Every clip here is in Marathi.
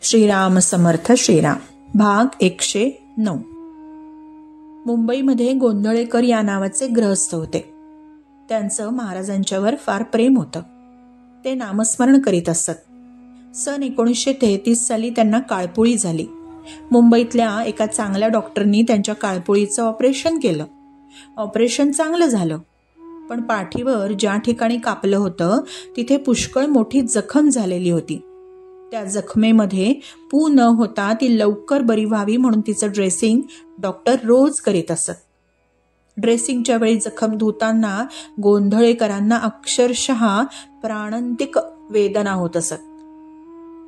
श्रीराम समर्थ श्रीराम. भाग 109. मुंबईमध्ये गोंधळेकर या नावाचे गृहस्थ होते. त्यांचं महाराजांच्यावर फार प्रेम होतं. ते नामस्मरण करीत असत. सन 1933 साली त्यांना काळपुळी झाली. मुंबईतल्या एका चांगल्या डॉक्टरनी त्यांच्या काळपुळीचं ऑपरेशन केलं. ऑपरेशन चांगलं झालं, पण पाठीवर ज्या ठिकाणी कापलं होतं तिथे पुष्कळ मोठी जखम झालेली होती. त्या जखमेमध्ये पू न होता ती लवकर बरी व्हावी म्हणून तिचं ड्रेसिंग डॉक्टर रोज करीत असत. ड्रेसिंगच्या वेळी जखम धुताना गोंधळेकरांना अक्षरशः प्राणांतिक वेदना होत असत.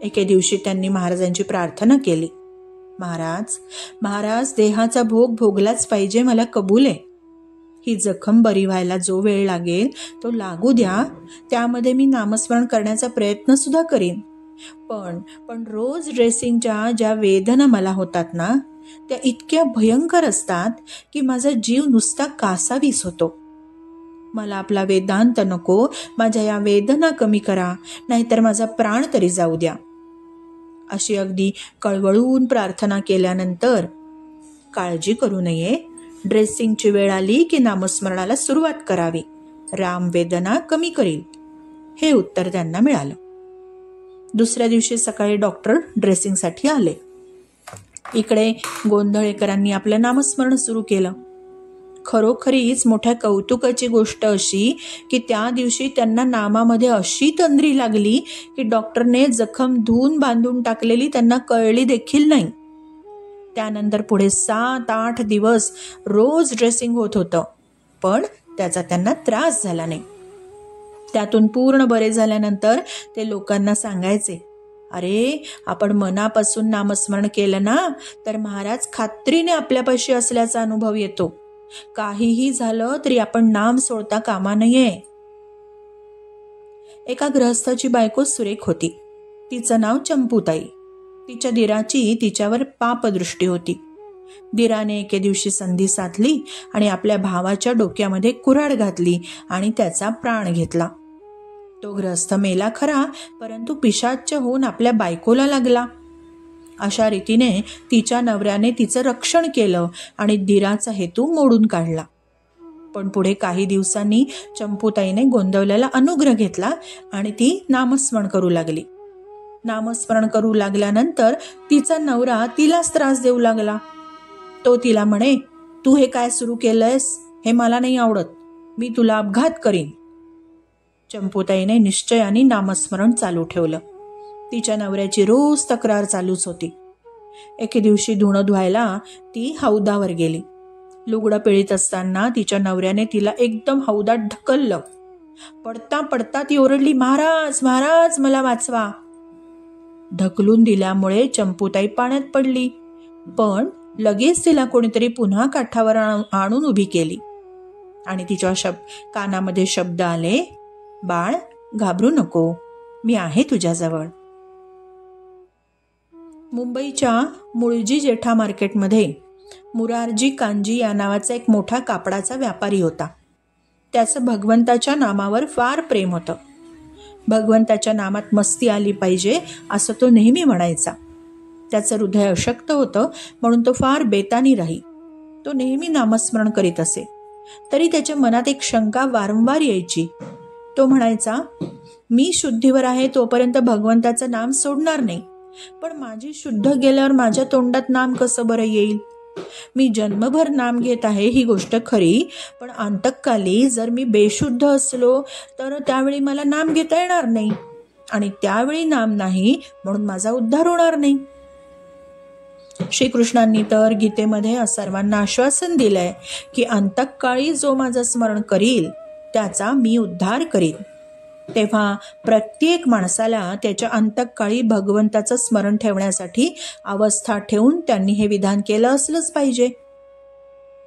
एके दिवशी त्यांनी महाराजांची प्रार्थना केली. महाराज, देहाचा भोग भोगलाच पाहिजे, मला कबूल आहे. ही जखम बरी व्हायला जो वेळ लागेल तो लागू द्या. त्यामध्ये मी नामस्मरण करण्याचा प्रयत्न सुद्धा करीन. पण रोज ड्रेसिंगच्या ज्या वेदना मला होतात ना, त्या इतक्या भयंकर असतात की माझा जीव नुसता कासावीस होतो. मला आपला वेदांत नको, माझ्या या वेदना कमी करा, नाहीतर माझा प्राण तरी जाऊ द्या. अशी अगदी कळवळून प्रार्थना केल्यानंतर, काळजी करू नये, ड्रेसिंगची वेळ आली की नामस्मरणाला सुरुवात करावी, राम वेदना कमी करील, हे उत्तर त्यांना मिळालं. दुसऱ्या दिवशी सकाळी डॉक्टर ड्रेसिंगसाठी आले. इकडे गोंधळेकरांनी आपलं नामस्मरण सुरू केलं. खरोखरीच मोठ्या कौतुकाची गोष्ट अशी की त्या दिवशी त्यांना नामामध्ये अशी तंद्री लागली की डॉक्टरने जखम धुवून बांधून टाकलेली त्यांना कळली देखील नाही. त्यानंतर पुढे 7-8 दिवस रोज ड्रेसिंग होत होतं, पण त्याचा त्यांना त्रास झाला नाही. त्यातून पूर्ण बरे झाल्यानंतर ते लोकांना सांगायचे, अरे, आपण मनापासून नामस्मरण केलं ना तर महाराज खात्रीने आपल्यापाशी असल्याचा अनुभव येतो. काहीही झालं तरी आपण नाम सोडता कामा नये. एका गृहस्थाची बायको सुरेख होती. तिचं नाव चंपूताई. तिच्या दिराची तिच्यावर पापदृष्टी होती. दिराने एके दिवशी संधी साधली आणि आपल्या भावाच्या डोक्यामध्ये कुऱ्हाड घातली आणि त्याचा प्राण घेतला. तो गृहस्थ मेला खरा, परंतु पिशाच्य होऊन आपल्या बायकोला लागला. अशा रीतीने तिच्या नवऱ्याने तिचं रक्षण केलं आणि दिराचा हेतू मोडून काढला. पण पुढे काही दिवसांनी चंपूताईने गोंदवल्याला अनुग्रह घेतला आणि ती नामस्मरण करू लागली. नामस्मरण करू लागल्यानंतर तिचा नवरा तिलाच त्रास देऊ लागला. तो तिला म्हणे, तू हे काय सुरू केलंयस, हे मला नाही आवडत, मी तुला अपघात करीन. चंपूताईने निश्चयाने नामस्मरण चालू ठेवलं. तिच्या नवऱ्याची रोज तक्रार चालूच होती. एके दिवशी धुणं धुवायला ती हौदावर गेली. लुगडं पिळीत असताना तिच्या नवऱ्याने तिला एकदम हौदात ढकललं. पडता पडता ती ओरडली, महाराज, महाराज, मला वाचवा. ढकलून दिल्यामुळे चंपूताई पाण्यात पडली, पण लगेच तिला कोणीतरी पुन्हा काठावर आणून उभी केली आणि तिच्या कानामध्ये शब्द आले, बाळ, घाबरू नको, मी आहे तुझ्याजवळ. मुंबईच्या मुळजी जेठा मार्केटमध्ये मुरारजी कांजी या नावाचा एक मोठा कापडाचा व्यापारी होता. त्याचं भगवंताच्या नामावर फार प्रेम होतं. भगवंताच्या नामात मस्ती आली पाहिजे असं तो नेहमी म्हणायचा. त्याचं हृदय अशक्त होतं म्हणून तो फार बेतानी राही. तो नेहमी नामस्मरण करीत असे, तरी त्याच्या मनात एक शंका वारंवार यायची. तो म्हणायचा, मी शुद्धीवर आहे तोपर्यंत भगवंताचं नाम सोडणार नाही, पण माझी शुद्ध गेल्यावर माझ्या तोंडात नाम कसं बरं येईल. मी जन्मभर नाम घेत आहे ही गोष्ट खरी, पण अंतकाली जर मी बेशुद्ध असलो तर त्यावेळी मला नाम घेता येणार नाही, आणि त्यावेळी नाम नाही म्हणून माझा उद्धार होणार नाही. श्रीकृष्णांनी तर गीतेमध्ये सर्वांना आश्वासन दिलंय की अंतकाळी जो माझं स्मरण करील त्याचा मी उद्धार करीन. तेव्हा प्रत्येक माणसाला त्याच्या अंतकाळी भगवंताचं स्मरण ठेवण्यासाठी अवस्था ठेवून त्यांनी हे विधान केलं असलंच पाहिजे.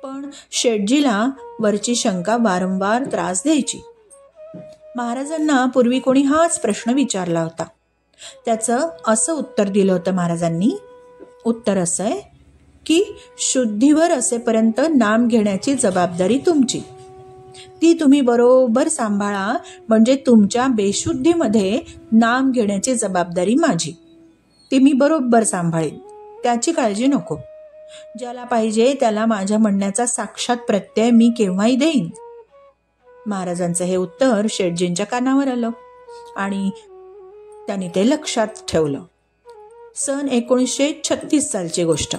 पण शेठजीला वरची शंका वारंवार त्रास द्यायची. महाराजांना पूर्वी कोणी हाच प्रश्न विचारला होता. त्याचं असं उत्तर दिलं होतं महाराजांनी. उत्तर असं आहे की शुद्धीवर असेपर्यंत नाम घेण्याची जबाबदारी तुमची. ती तुम्ही बरोबर सांभाळा, म्हणजे तुमच्या बेशुद्धीमध्ये नाम घेण्याची जबाबदारी माझी. ती मी बरोबर सांभाळीन, त्याची काळजी नको. ज्याला पाहिजे त्याला माझ्या म्हणण्याचा साक्षात प्रत्यय मी केव्हाही देईन. महाराजांचं हे उत्तर शेठजींच्या कानावर आलं आणि त्यांनी ते लक्षात ठेवलं. सन 1936 सालची गोष्ट.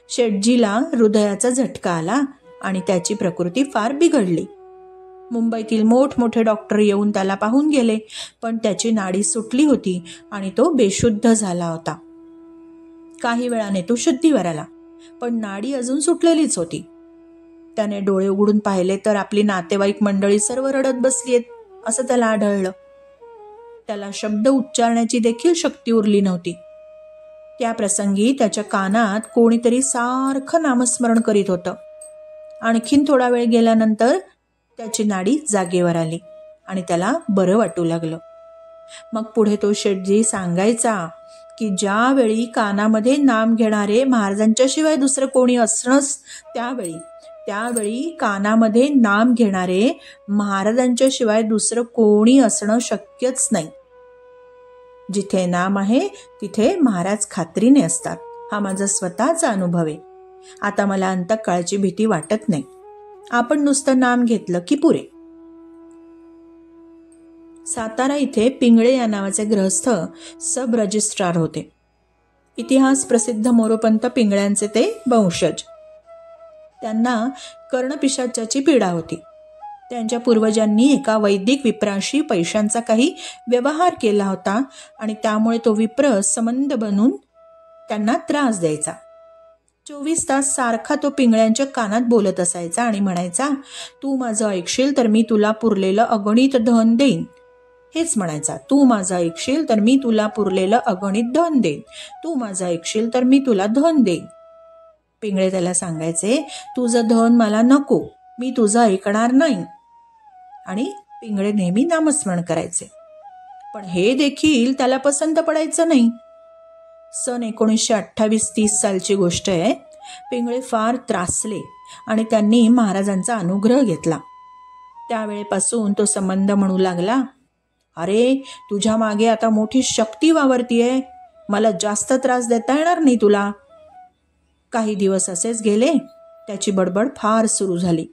शेठजीला हृदयाचा झटका आला आणि त्याची प्रकृती फार बिघडली. मुंबईतील मोठमोठे डॉक्टर येऊन त्याला पाहून गेले, पण त्याची नाडी सुटली होती आणि तो बेशुद्ध झाला होता. काही वेळाने तो शुद्धीवर आला, पण नाडी अजून सुटलेलीच होती. त्याने डोळे उघडून पाहिले तर आपली नातेवाईक मंडळी सर्व रडत बसलीत असं त्याला आढळलं. त्याला शब्द उच्चारण्याची देखील शक्ती उरली नव्हती. त्या प्रसंगी त्याच्या कानात कोणीतरी सारखं नामस्मरण करीत होतं. आणखीन थोडा वेळ गेल्यानंतर त्याची नाडी जागेवर आली आणि त्याला बरं वाटू लागलं. मग पुढे तो शेठजी सांगायचा की ज्यावेळी कानामध्ये नाम घेणारे महाराजांच्या शिवाय दुसरं कोणी असणंच, त्यावेळी कानामध्ये नाम घेणारे महाराजांच्या शिवाय दुसरं कोणी असणं शक्यच नाही. जिथे नाम आहे तिथे महाराज खात्रीने असतात. हा माझा स्वतःचा अनुभव आहे. आता मला अंतकाळची भीती वाटत नाही. आपण नुसतं नाम घेतलं की पुरे. सातारा इथे पिंगळे या नावाचे गृहस्थ सब रजिस्ट्रार होते. इतिहास प्रसिद्ध मोरोपंत पिंगळ्यांचे ते वंशज. त्यांना कर्णपिशाचाची पीडा होती. त्यांच्या पूर्वजांनी एका वैदिक विप्राशी पैशांचा काही व्यवहार केला होता आणि त्यामुळे तो विप्र संबंध बनून त्यांना त्रास द्यायचा. 24 तास सारखा तो पिंगळ्यांच्या कानात बोलत असायचा आणि म्हणायचा, तू माझं ऐकशील तर मी तुला पुरलेलं अगणित धन देईन. हेच म्हणायचा, तू माझं ऐकशील तर मी तुला पुरलेलं अगणित धन देईन, तू माझं ऐकशील तर मी तुला धन देईन. पिंगळे त्याला सांगायचे, तुझं धन मला नको, मी तुझं ऐकणार नाही. आणि पिंगळे नेहमी नामस्मरण करायचे. पण हे देखील त्याला पसंत पडायचं नाही. सन 1928-30 सालची गोष्ट आहे. पिंगळे फार त्रासले आणि त्यांनी महाराजांचा अनुग्रह घेतला. त्यावेळेपासून तो संबंध म्हणू लागला, अरे तुझ्या मागे आता मोठी शक्ती वावरतीये, मला जास्त त्रास देता येणार नाही तुला. काही दिवस असेच गेले. त्याची बडबड फार सुरू झाली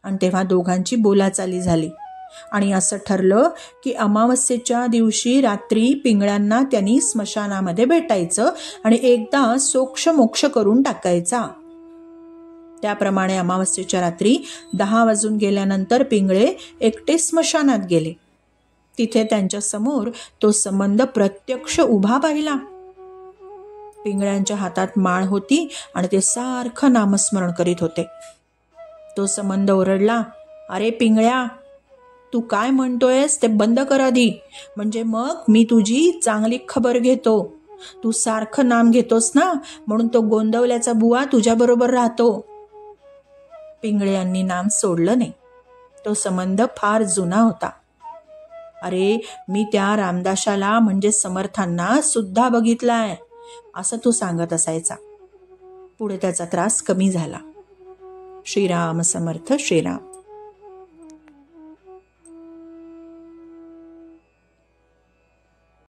आणि तेव्हा दोघांची बोलाचाली झाली आणि असं ठरलं की अमावस्येच्या दिवशी रात्री पिंगळ्यांना त्यांनी स्मशानामध्ये भेटायचं आणि एकदा सोक्षमोक्ष करून टाकायचा. त्याप्रमाणे अमावस्येच्या रात्री 10 वाजून गेल्यानंतर पिंगळे एकटे स्मशानात गेले. तिथे त्यांच्या समोर तो संबंध प्रत्यक्ष उभा पाहिला. पिंगळ्यांच्या हातात माळ होती आणि ते सारखं नामस्मरण करीत होते. तो संबंध ओरडला, अरे पिंगळ्या, तू काय म्हणतोयस ते बंद कर आधी, म्हणजे मग मी तुझी चांगली खबर घेतो. तू सारखं नाम घेतोस ना, म्हणून तो गोंदवल्याचा बुवा तुझ्याबरोबर राहतो. पिंगळे यांनी नाम सोडलं नाही. तो संबंध फार जुना होता. अरे मी त्या रामदासाला म्हणजे समर्थांना सुद्धा बघितलाय, असं तो सांगत असायचा. पुढे त्याचा त्रास कमी झाला. श्रीराम समर्थ श्रीराम.